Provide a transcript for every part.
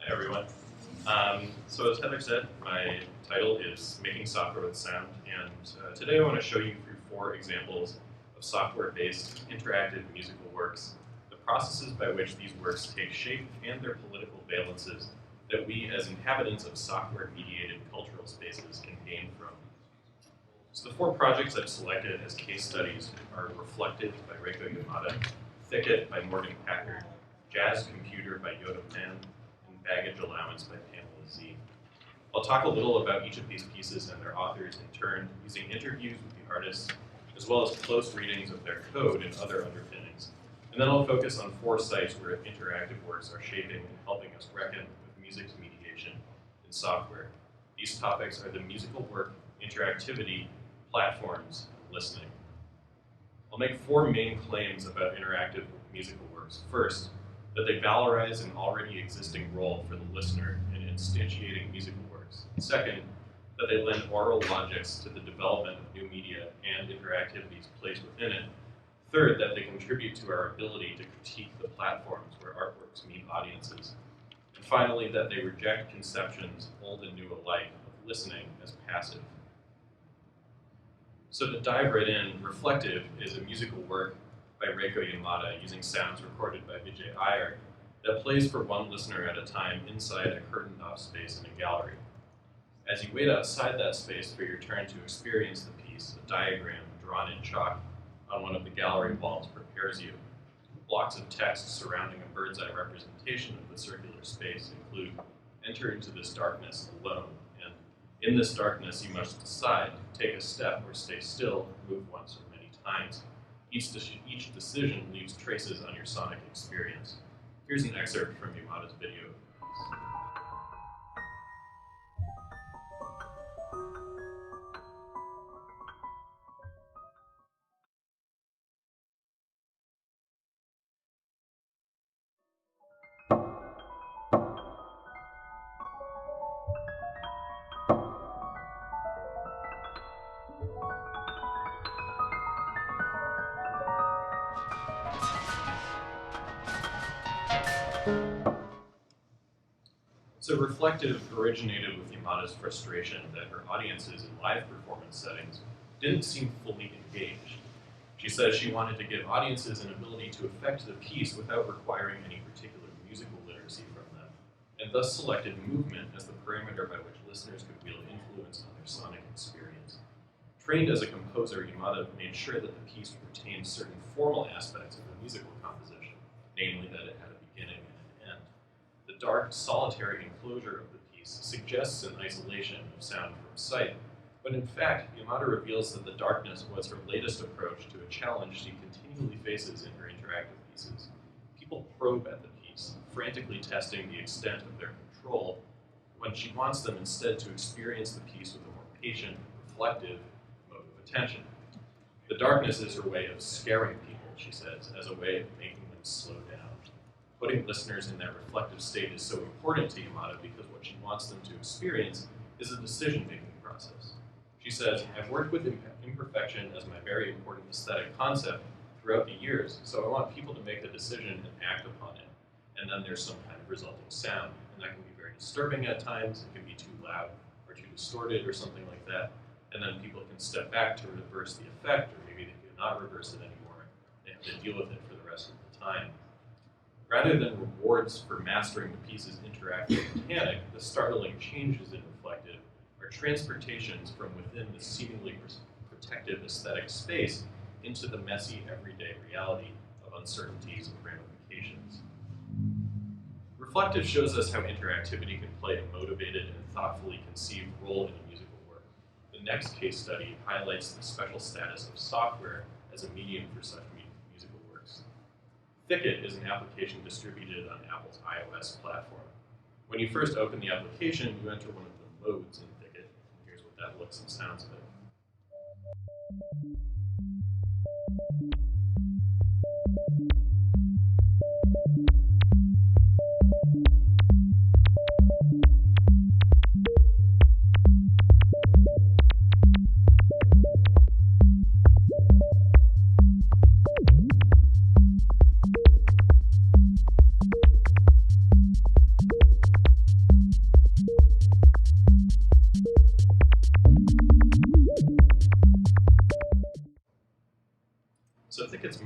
Hi everyone. So as Heather said, my title is Making Software with Sound, and today I want to show you through 4 examples of software-based interactive musical works, the processes by which these works take shape and their political valences that we as inhabitants of software-mediated cultural spaces can gain from. So the 4 projects I've selected as case studies are Reflective by Reiko Yamada, Thicket by Morgan Packard, Jazz Computer by Yoda Pan, and Baggage Allowance by Pamela Z. I'll talk a little about each of these pieces and their authors in turn, using interviews with the artists, as well as close readings of their code and other underpinnings. And then I'll focus on 4 sites where interactive works are shaping and helping us reckon with music's mediation in software. These topics are the musical work, interactivity, platforms, and listening. I'll make 4 main claims about interactive musical works. First, that they valorize an already existing role for the listener in instantiating musical works. Second, that they lend oral logics to the development of new media and interactivities placed within it. Third, that they contribute to our ability to critique the platforms where artworks meet audiences. And finally, that they reject conceptions, old and new alike, of listening as passive. So to dive right in, Reflective is a musical work by Reiko Yamada using sounds recorded by Vijay Ayer that plays for one listener at a time inside a curtained-off space in a gallery. As you wait outside that space for your turn to experience the piece, a diagram drawn in chalk on one of the gallery walls prepares you. Blocks of text surrounding a bird's eye representation of the circular space include, enter into this darkness alone, and in this darkness you must decide, take a step or stay still, move once or many times. Each decision leaves traces on your sonic experience. Here's an excerpt from Yamada's video. So Reflective originated with Yamada's frustration that her audiences in live performance settings didn't seem fully engaged. She says she wanted to give audiences an ability to affect the piece without requiring any particular musical literacy from them, and thus selected movement as the parameter by which listeners could wield influence on their sonic experience. Trained as a composer, Yamada made sure that the piece retained certain formal aspects of the musical composition, namely that it had a beginning and an end. The dark, solitary enclosure of the piece suggests an isolation of sound from sight, but in fact, Yamada reveals that the darkness was her latest approach to a challenge she continually faces in her interactive pieces. People probe at the piece, frantically testing the extent of their control, when she wants them instead to experience the piece with a more patient, reflective mode of attention. The darkness is her way of scaring people, she says, as a way of making them slow down. Putting listeners in that reflective state is so important to Yamada because what she wants them to experience is a decision-making process. She says, I've worked with imperfection as my very important aesthetic concept throughout the years, so I want people to make a decision and act upon it. And then there's some kind of resulting sound, and that can be very disturbing at times. It can be too loud or too distorted or something like that. And then people can step back to reverse the effect, or maybe they cannot reverse it anymore. They have to deal with it for the rest of the time. Rather than rewards for mastering the piece's interactive mechanic, the startling changes in Reflective are transportations from within the seemingly protective aesthetic space into the messy everyday reality of uncertainties and ramifications. Reflective shows us how interactivity can play a motivated and thoughtfully conceived role in a musical work. The next case study highlights the special status of software as a medium for such musical works. Thicket is an application distributed on Apple's iOS platform. When you first open the application, you enter one of the modes in Thicket, and here's what that looks and sounds like.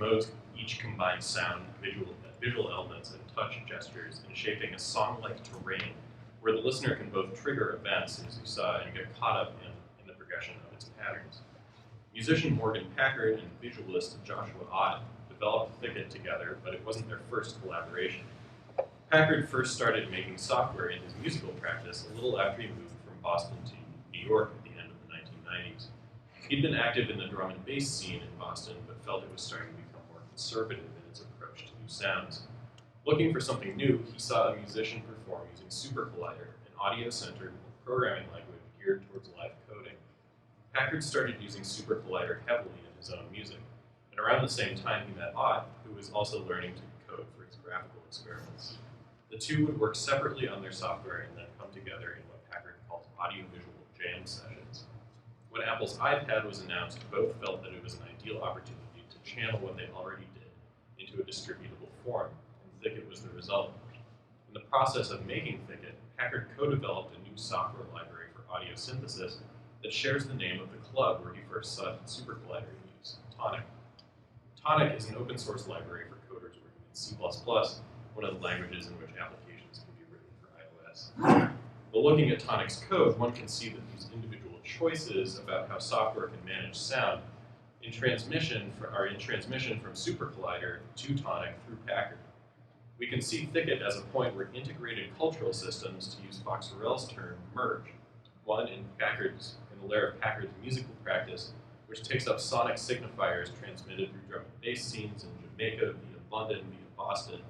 modes each combine sound, visual elements, and touch gestures in shaping a song-like terrain where the listener can both trigger events, as you saw, and get caught up in the progression of its patterns. Musician Morgan Packard and visualist Joshue developed Thicket together, but it wasn't their first collaboration. Packard first started making software in his musical practice a little after he moved from Boston to New York at the end of the 1990s. He'd been active in the drum and bass scene in Boston, but felt it was starting to become more conservative in its approach to new sounds. Looking for something new, he saw a musician perform using Super Collider, an audio-centered programming language geared towards live coding. Packard started using Super Collider heavily in his own music, and around the same time he met Ott, who was also learning to code for his graphical experiments. The two would work separately on their software and then come together in what Packard calls audiovisual jam sessions. When Apple's iPad was announced, both felt that it was an ideal opportunity to channel what they already did into a distributable form, and Thicket was the result. In the process of making Thicket, Packard co-developed a new software library for audio synthesis that shares the name of the club where he first saw Super Collider in use, Tonic. Tonic is an open source library for coders working in C++, one of the languages in which applications can be written for iOS. While looking at Tonic's code, one can see that these individual choices about how software can manage sound are in transmission from Super Collider to Tonic through Packard. We can see Thicket as a point where integrated cultural systems, to use Fox-Rell's term, merge. One in the layer of Packard's musical practice, which takes up sonic signifiers transmitted through drum and bass scenes in Jamaica via London via Boston,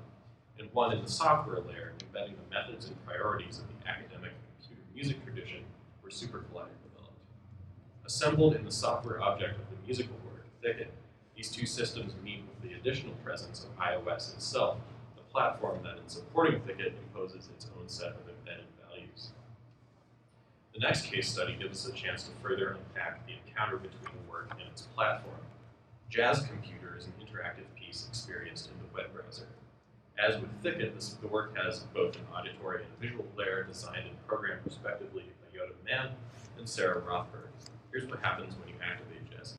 and one in the software layer, embedding the methods and priorities of the academic computer music tradition where Super Collider developed. Assembled in the software object of the musical work, Thicket, these two systems meet with the additional presence of iOS itself, the platform that in supporting Thicket imposes its own set of embedded values. The next case study gives us a chance to further unpack the encounter between the work and its platform. Jazz Computer is an interactive piece experienced in the web browser. As with Thicket, the work has both an auditory and visual layer designed and programmed respectively by Yoda Mann and Sarah Rothberg. Here's what happens when you activate Jazz Computer.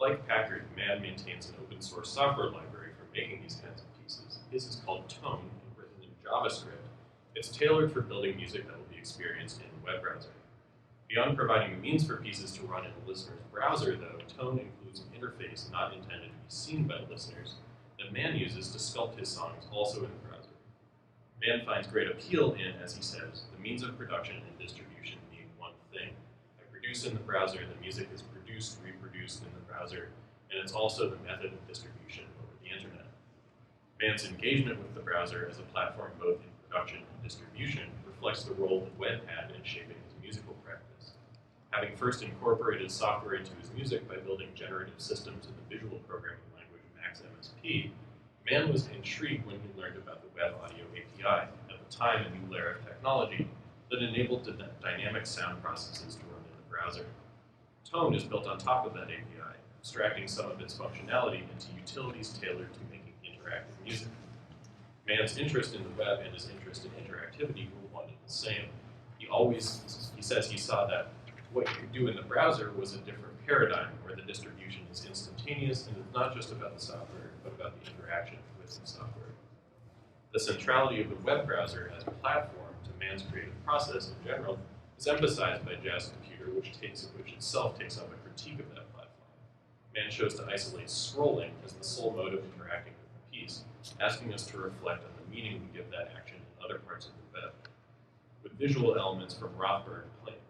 Like Packard, Mann maintains an open source software library for making these kinds of pieces. His is called Tone and written in JavaScript. It's tailored for building music that will be experienced in the web browser. Beyond providing a means for pieces to run in a listener's browser, though, Tone includes an interface not intended to be seen by listeners that Mann uses to sculpt his songs also in the browser. Mann finds great appeal in, as he says, the means of production and distribution being one thing. I produce in the browser, the music is produced, reproduced in the browser, and it's also the method of distribution over the internet. Mann's engagement with the browser as a platform both in production and distribution reflects the role that web had in shaping his musical practice. Having first incorporated software into his music by building generative systems in the visual programming language Max MSP, Mann was intrigued when he learned about the Web Audio API, at the time a new layer of technology that enabled the dynamic sound processes to run in the browser. Tone is built on top of that API, abstracting some of its functionality into utilities tailored to making interactive music. Mann's interest in the web and his interest in interactivity were one and the same. He says he saw that what you could do in the browser was a different paradigm where the distribution is instantaneous and it's not just about the software, but about the interaction with the software. The centrality of the web browser as a platform to Mann's creative process in general is emphasized by Jazz Computer, which itself takes up a critique of that platform. Mann chose to isolate scrolling as the sole mode of interacting with the piece, asking us to reflect on the meaning we give that action in other parts of the web. With visual elements from Rothberg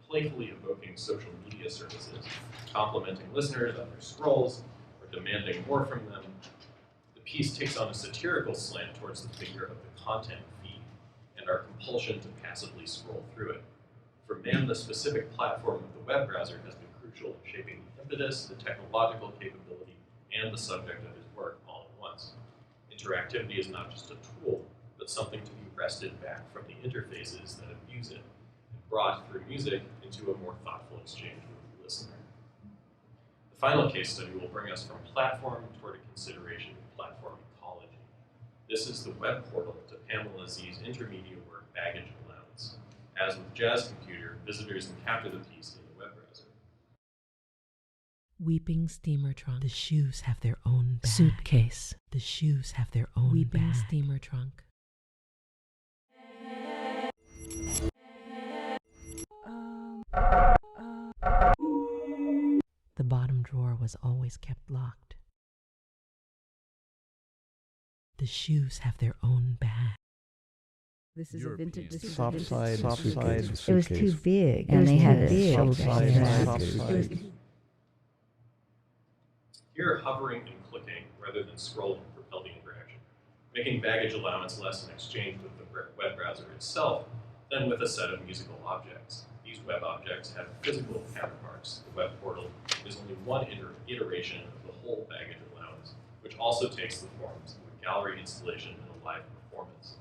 playfully evoking social media services, complimenting listeners on their scrolls, or demanding more from them, the piece takes on a satirical slant towards the figure of the content feed and our compulsion to passively scroll through it. For Mann, the specific platform of the web browser has been crucial in shaping the impetus, the technological capability, and the subject of his work all at once. Interactivity is not just a tool, but something to be wrested back from the interfaces that abuse it, and brought through music into a more thoughtful exchange with the listener. The final case study will bring us from platform toward a consideration of platform ecology. This is the web portal to Pamela Z's intermediate work, Baggage Allowance. As with Jazz Computer, visitors encounter the piece in the web browser. Weeping steamer trunk. The shoes have their own bag. Suitcase. The shoes have their own Weeping bag. Steamer trunk. The bottom drawer was always kept locked. The shoes have their own bag. This is a vintage. Soft side suitcase. It was too big, and they had a shoulder. Here, hovering and clicking rather than scrolling propel the interaction, making Baggage Allowance less an exchange with the web browser itself than with a set of musical objects. These web objects have physical counterparts. The web portal is only one iteration of the whole Baggage Allowance, which also takes the forms of a gallery installation and a live performance.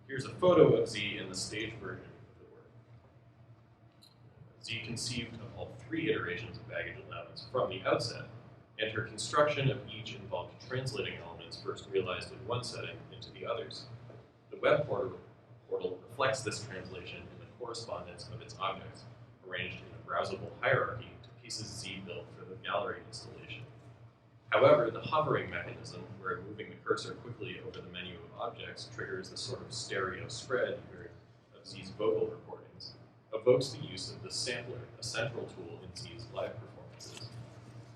Here's a photo of Z in the stage version of the work. Z conceived of all three iterations of Baggage Allowance from the outset, and her construction of each involved translating elements first realized in one setting into the others. The web portal reflects this translation in the correspondence of its objects, arranged in a browsable hierarchy to pieces Z built for the gallery installation. However, the hovering mechanism, where moving the cursor quickly over the menu of objects triggers the sort of stereo spread of Z's vocal recordings, evokes the use of the sampler, a central tool in Z's live performances.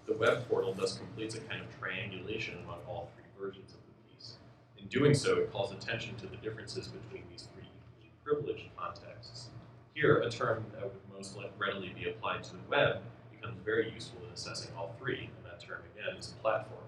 The web portal thus completes a kind of triangulation among all three versions of the piece. In doing so, it calls attention to the differences between these three equally privileged contexts. Here, a term that would most readily be applied to the web becomes very useful in assessing all three, and that term again is platform.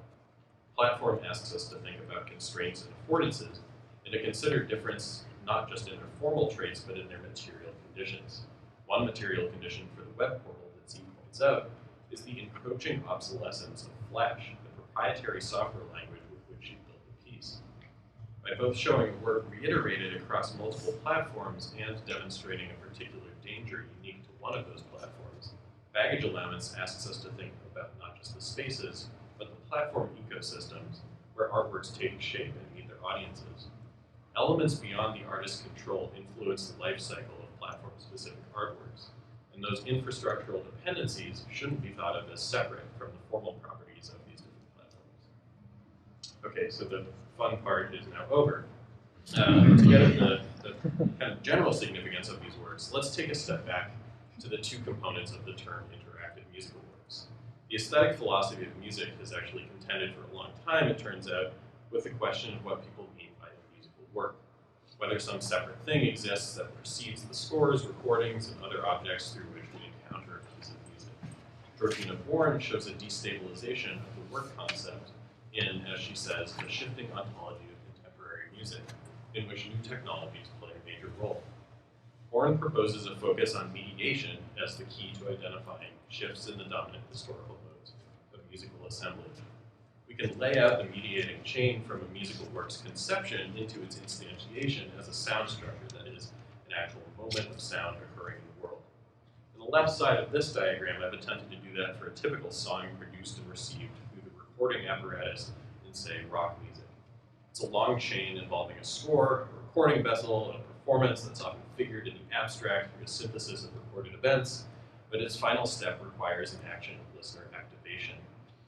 Platform asks us to think about constraints and affordances, and to consider difference not just in their formal traits, but in their material conditions. One material condition for the web portal that Z points out is the encroaching obsolescence of Flash, the proprietary software language with which she built the piece. By both showing work reiterated across multiple platforms and demonstrating a particular danger unique to one of those platforms, Baggage Allowance asks us to think about not just the spaces, but the platform ecosystems where artworks take shape and meet their audiences. Elements beyond the artist's control influence the life cycle of platform-specific artworks, and those infrastructural dependencies shouldn't be thought of as separate from the formal properties of these different platforms. Okay, so the fun part is now over. To get at the kind of general significance of these works, let's take a step back to the two components of the term interactive musical works. The aesthetic philosophy of music has actually contended for a long time, it turns out, with the question of what people mean by a musical work. Whether some separate thing exists that precedes the scores, recordings, and other objects through which we encounter a piece of music. Georgina Bourne shows a destabilization of the work concept in, as she says, the shifting ontology of contemporary music, in which new technologies play a major role. Bourne proposes a focus on mediation as the key to identifying shifts in the dominant historical modes of musical assemblage. We can lay out the mediating chain from a musical work's conception into its instantiation as a sound structure that is an actual moment of sound occurring in the world. On the left side of this diagram, I've attempted to do that for a typical song produced and received through the recording apparatus in, say, rock music. It's a long chain involving a score, a recording vessel, and a performance that's often figured in the abstract through a synthesis of recorded events, but its final step requires an action of listener activation.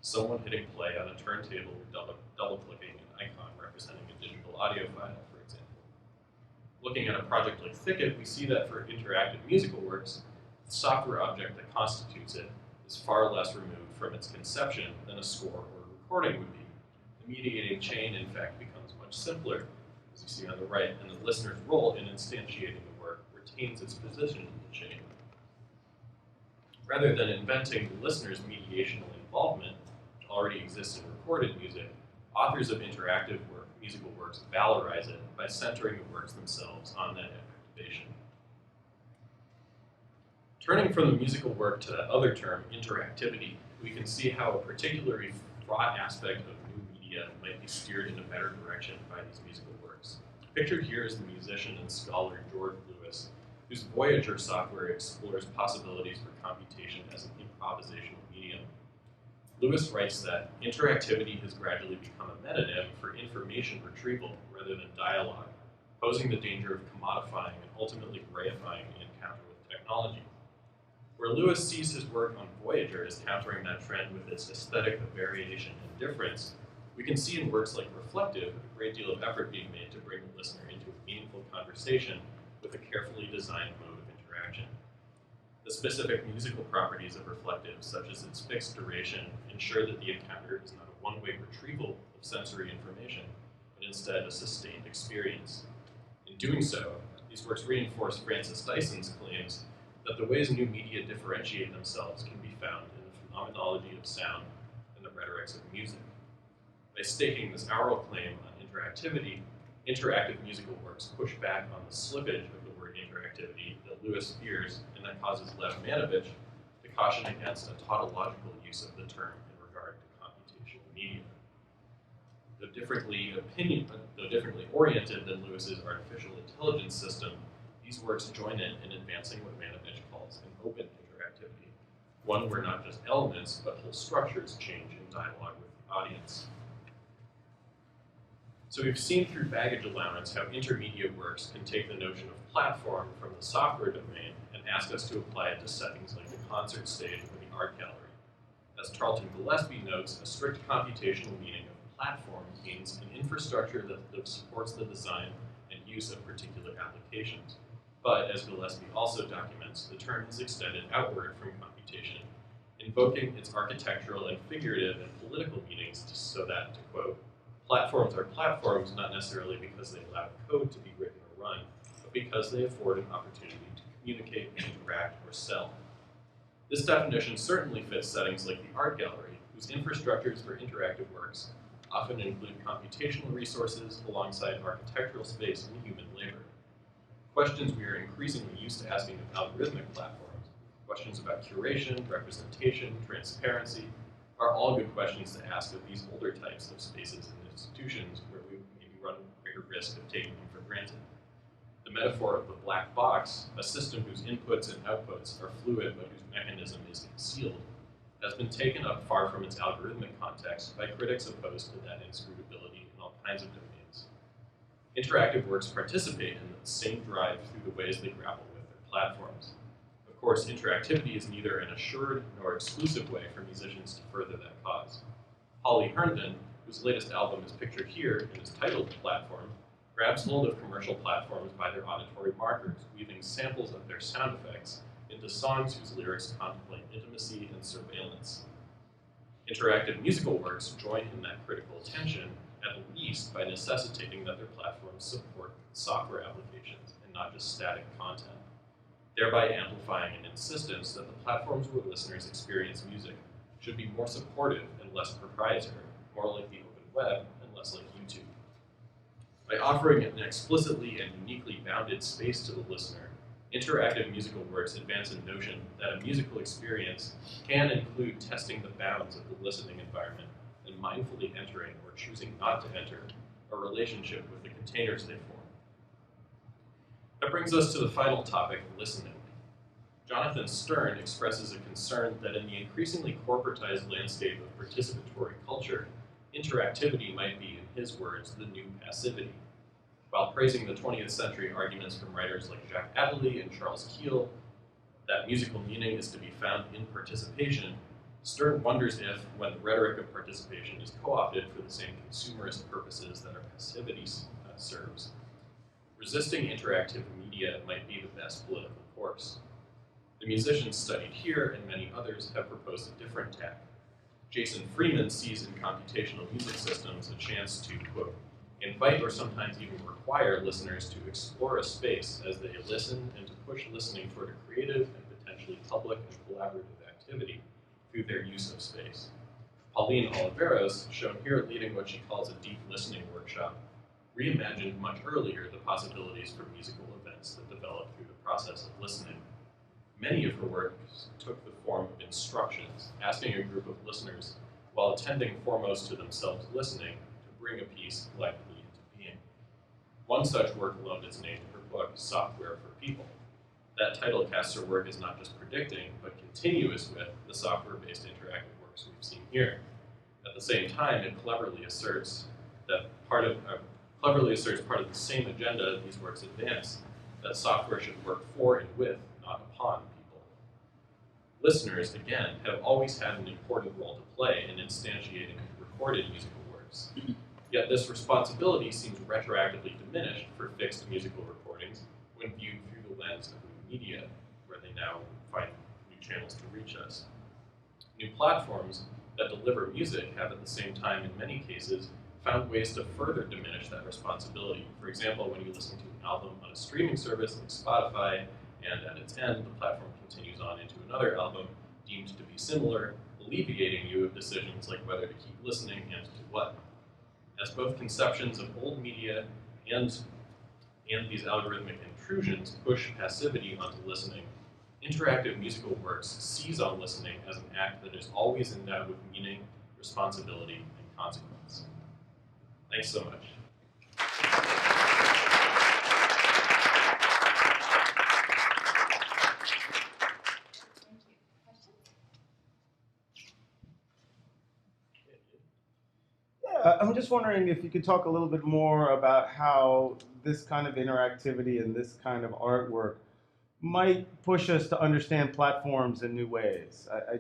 Someone hitting play on a turntable or double-clicking an icon representing a digital audio file, for example. Looking at a project like Thicket, we see that for interactive musical works, the software object that constitutes it is far less removed from its conception than a score or a recording would be. The mediating chain, in fact, becomes much simpler, as you see on the right, and the listener's role in instantiating the work retains its position in the chain. Rather than inventing the listener's mediational involvement, which already exists in recorded music, authors of interactive musical works valorize it by centering the works themselves on that activation. Turning from the musical work to that other term, interactivity, we can see how a particularly fraught aspect of new media might be steered in a better direction by these musical works. Pictured here is the musician and scholar George Lewis, whose Voyager software explores possibilities for computation as an improvisational medium. Lewis writes that interactivity has gradually become a metonym for information retrieval rather than dialogue, posing the danger of commodifying and ultimately reifying the encounter with technology. Where Lewis sees his work on Voyager as countering that trend with its aesthetic of variation and difference, we can see in works like Reflective a great deal of effort being made to bring the listener into a meaningful conversation with a carefully designed mode of interaction. The specific musical properties of Reflective, such as its fixed duration, ensure that the encounter is not a one-way retrieval of sensory information, but instead a sustained experience. In doing so, these works reinforce Francis Dyson's claims that the ways new media differentiate themselves can be found in the phenomenology of sound and the rhetorics of music. By staking this aural claim on interactivity, interactive musical works push back on the slippage of the word interactivity that Lewis fears and that causes Lev Manovich to caution against a tautological use of the term in regard to computational media. Though differently oriented than Lewis's artificial intelligence system, these works join in advancing what Manovich calls an open interactivity, one where not just elements, but whole structures change in dialogue with the audience. So we've seen through baggage allowance how intermediate works can take the notion of platform from the software domain and ask us to apply it to settings like the concert stage or the art gallery. As Charlton Gillespie notes, a strict computational meaning of platform means an infrastructure that supports the design and use of particular applications. But, as Gillespie also documents, the term is extended outward from computation, invoking its architectural and figurative and political meanings so that, to quote, platforms are platforms not necessarily because they allow code to be written or run, but because they afford an opportunity to communicate, interact, or sell. This definition certainly fits settings like the art gallery, whose infrastructures for interactive works often include computational resources alongside architectural space and human labor. Questions we are increasingly used to asking of algorithmic platforms, questions about curation, representation, transparency, are all good questions to ask of these older types of spaces and institutions where we maybe run a greater risk of taking them for granted. The metaphor of the black box, a system whose inputs and outputs are fluid but whose mechanism is concealed, has been taken up far from its algorithmic context by critics opposed to that inscrutability in all kinds of domains. Interactive works participate in the same drive through the ways they grapple with their platforms. Of course, interactivity is neither an assured nor exclusive way for musicians to further that cause. Holly Herndon, whose latest album is pictured here and is titled Platform, grabs hold of commercial platforms by their auditory markers, weaving samples of their sound effects into songs whose lyrics contemplate intimacy and surveillance. Interactive musical works join in that critical tension, at least by necessitating that their platforms support software applications and not just static content, thereby amplifying an insistence that the platforms where listeners experience music should be more supportive and less proprietary, more like the open web and less like YouTube. By offering an explicitly and uniquely bounded space to the listener, interactive musical works advance a notion that a musical experience can include testing the bounds of the listening environment and mindfully entering or choosing not to enter a relationship with the containers they form. That brings us to the final topic, listening. Jonathan Stern expresses a concern that in the increasingly corporatized landscape of participatory culture, interactivity might be, in his words, the new passivity. While praising the 20th century arguments from writers like Jacques Attali and Charles Keel that musical meaning is to be found in participation, Stern wonders if, when the rhetoric of participation is co-opted for the same consumerist purposes that our passivity serves, resisting interactive media might be the best political course. The musicians studied here and many others have proposed a different tack. Jason Freeman sees in computational music systems a chance to, quote, invite or sometimes even require listeners to explore a space as they listen and to push listening toward a creative and potentially public and collaborative activity through their use of space. Pauline Oliveros, shown here leading what she calls a deep listening workshop, reimagined much earlier the possibilities for musical events that develop through the process of listening. Many of her works took the form of instructions, asking a group of listeners, while attending foremost to themselves listening, to bring a piece collectively into being. One such work loaned its name to her book, Software for People. That title casts her work as not just predicting, but continuous with the software-based interactive works we've seen here. At the same time, it cleverly asserts part of the same agenda these works advance, that software should work for and with, not upon people. Listeners, again, have always had an important role to play in instantiating recorded musical works. Yet this responsibility seems retroactively diminished for fixed musical recordings when viewed through the lens of new media, where they now find new channels to reach us. New platforms that deliver music have at the same time, in many cases, found ways to further diminish that responsibility. For example, when you listen to an album on a streaming service like Spotify, and at its end, the platform continues on into another album deemed to be similar, alleviating you of decisions like whether to keep listening and to what. As both conceptions of old media and these algorithmic intrusions push passivity onto listening, interactive musical works seize on listening as an act that is always endowed with meaning, responsibility, and consequence. Thanks so much. I'm just wondering if you could talk a little bit more about how this kind of interactivity and this kind of artwork might push us to understand platforms in new ways. I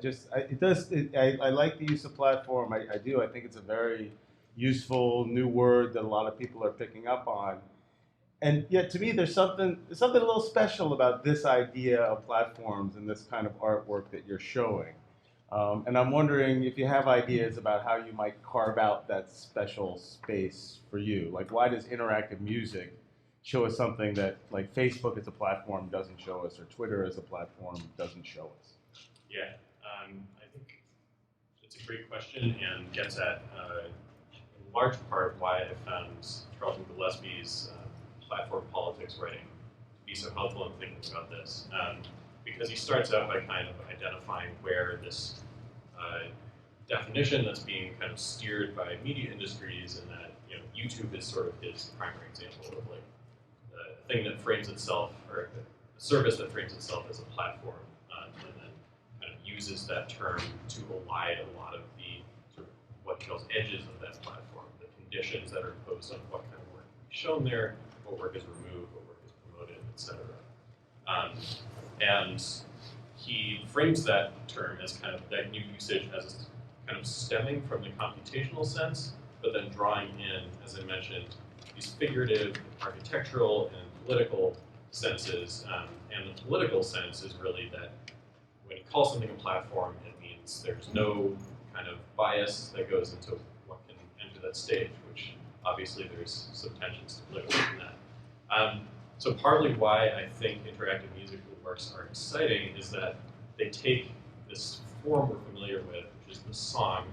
like the use of platform. I do. I think it's a very useful new word that a lot of people are picking up on. And yet, to me, there's something a little special about this idea of platforms and this kind of artwork that you're showing. And I'm wondering if you have ideas about how you might carve out that special space for you. Like, why does interactive music show us something that, like, Facebook as a platform doesn't show us, or Twitter as a platform doesn't show us? Yeah, I think it's a great question and gets at, in large part, why I found Charlton Gillespie's platform politics writing to be so helpful in thinking about this. Because he starts out by kind of identifying where this definition that's being kind of steered by media industries, and that YouTube is sort of his primary example of like the thing that frames itself, or the service that frames itself as a platform, and then kind of uses that term to elide a lot of the sort of what he calls edges of that platform, the conditions that are imposed on what kind of work can be shown there, what work is removed, what work is promoted, etc. And he frames that term as kind of that new usage as kind of stemming from the computational sense, but then drawing in, as I mentioned, these figurative, architectural, and political senses. And the political sense is really that when you call something a platform, it means there's no kind of bias that goes into what can enter that stage, which obviously there's some tensions to political in that. So partly why I think interactive musical works are exciting is that they take this form we're familiar with, which is the song,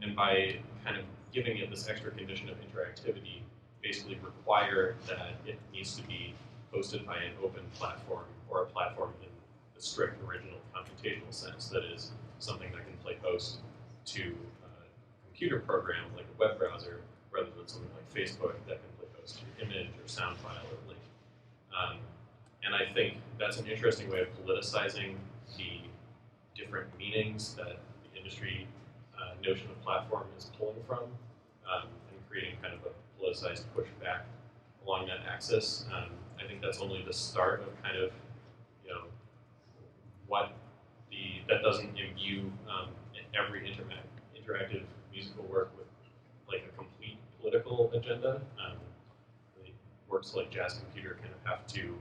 and by kind of giving it this extra condition of interactivity, basically require that it needs to be hosted by an open platform, or a platform in the strict original computational sense, that is something that can play host to a computer program like a web browser, rather than something like Facebook that can play host to your image or sound file or link. And I think that's an interesting way of politicizing the different meanings that the industry notion of platform is pulling from, and creating kind of a politicized pushback along that axis. I think that's only the start of kind of, that doesn't imbue every interactive musical work with like a complete political agenda. Works like Jazz Computer kind of have to,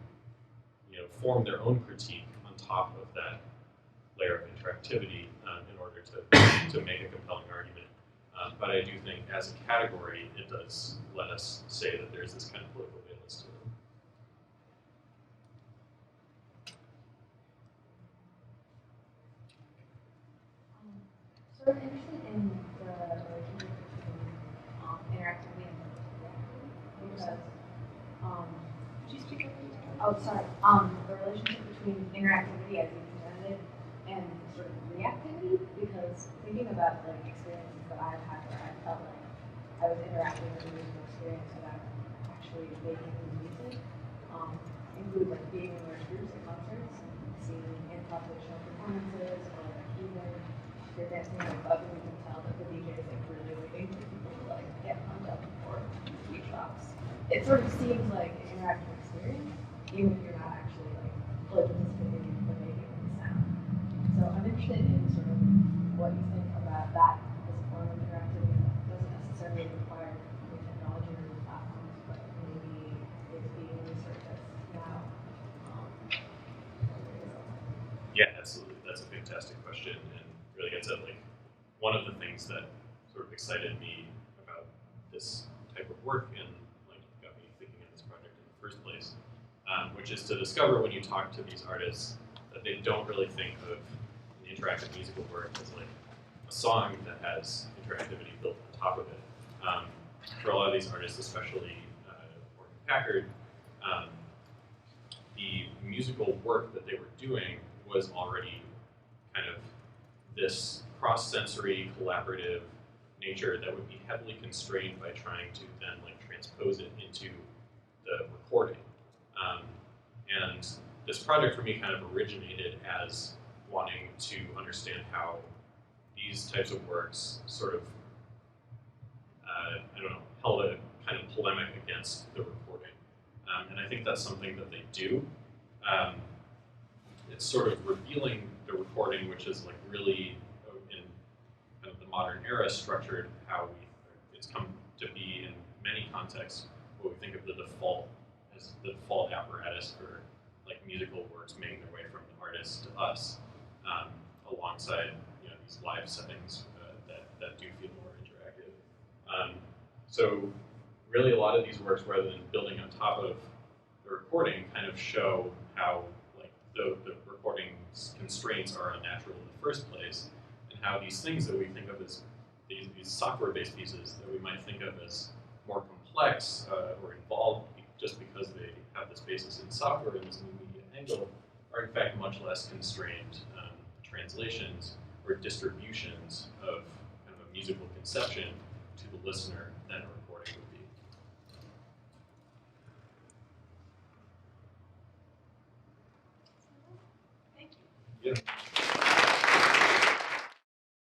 form their own critique on top of that layer of interactivity in order to make a compelling argument. But I do think, as a category, it does let us say that there's this kind of political valence to it. So I'm interested in the relationship between interactivity and political, because could you speak up? Oh, sorry. The relationship between interactivity, I think, is the activity, because thinking about like experiences that I've had where I felt like I was interacting with a musical experience without actually making the music, include like being in large groups at concerts, seeing improvisational performances, or like even if you're dancing in a club and you can tell that the DJ is like really waiting for people to like get pumped up before beat drops. It sort of seems like an interactive experience, even if you're not actually like fully participating in the making of the sound. So I'm interested in sort of what you think about that as a form of interactivity that doesn't necessarily require new technology or new platforms, but maybe is being resurfaced now. Yeah, absolutely. That's a fantastic question, and really gets at like one of the things that sort of excited me about this type of work and like got me thinking of this project in the first place, which is to discover when you talk to these artists that they don't really think of an interactive musical work as like a song that has interactivity built on top of it. For a lot of these artists, especially working Packard, the musical work that they were doing was already kind of this cross-sensory, collaborative nature that would be heavily constrained by trying to then like transpose it into the recording. And this project for me kind of originated as wanting to understand how these types of works sort of, I don't know, held a kind of polemic against the recording. And I think that's something that they do. It's sort of revealing the recording, which is like really in kind of the modern era structured how it's come to be in many contexts what we think of the default as the default apparatus for like musical works making their way from the artist to us, alongside these live settings that do feel more interactive. So really a lot of these works, rather than building on top of the recording, kind of show how the recording constraints are unnatural in the first place, and how these things that we think of as these software-based pieces that we might think of as more complex or involved just because they have this basis in software and this new media angle are in fact much less constrained translations or distributions of kind of a musical conception to the listener than a recording would be. Thank you. Yeah.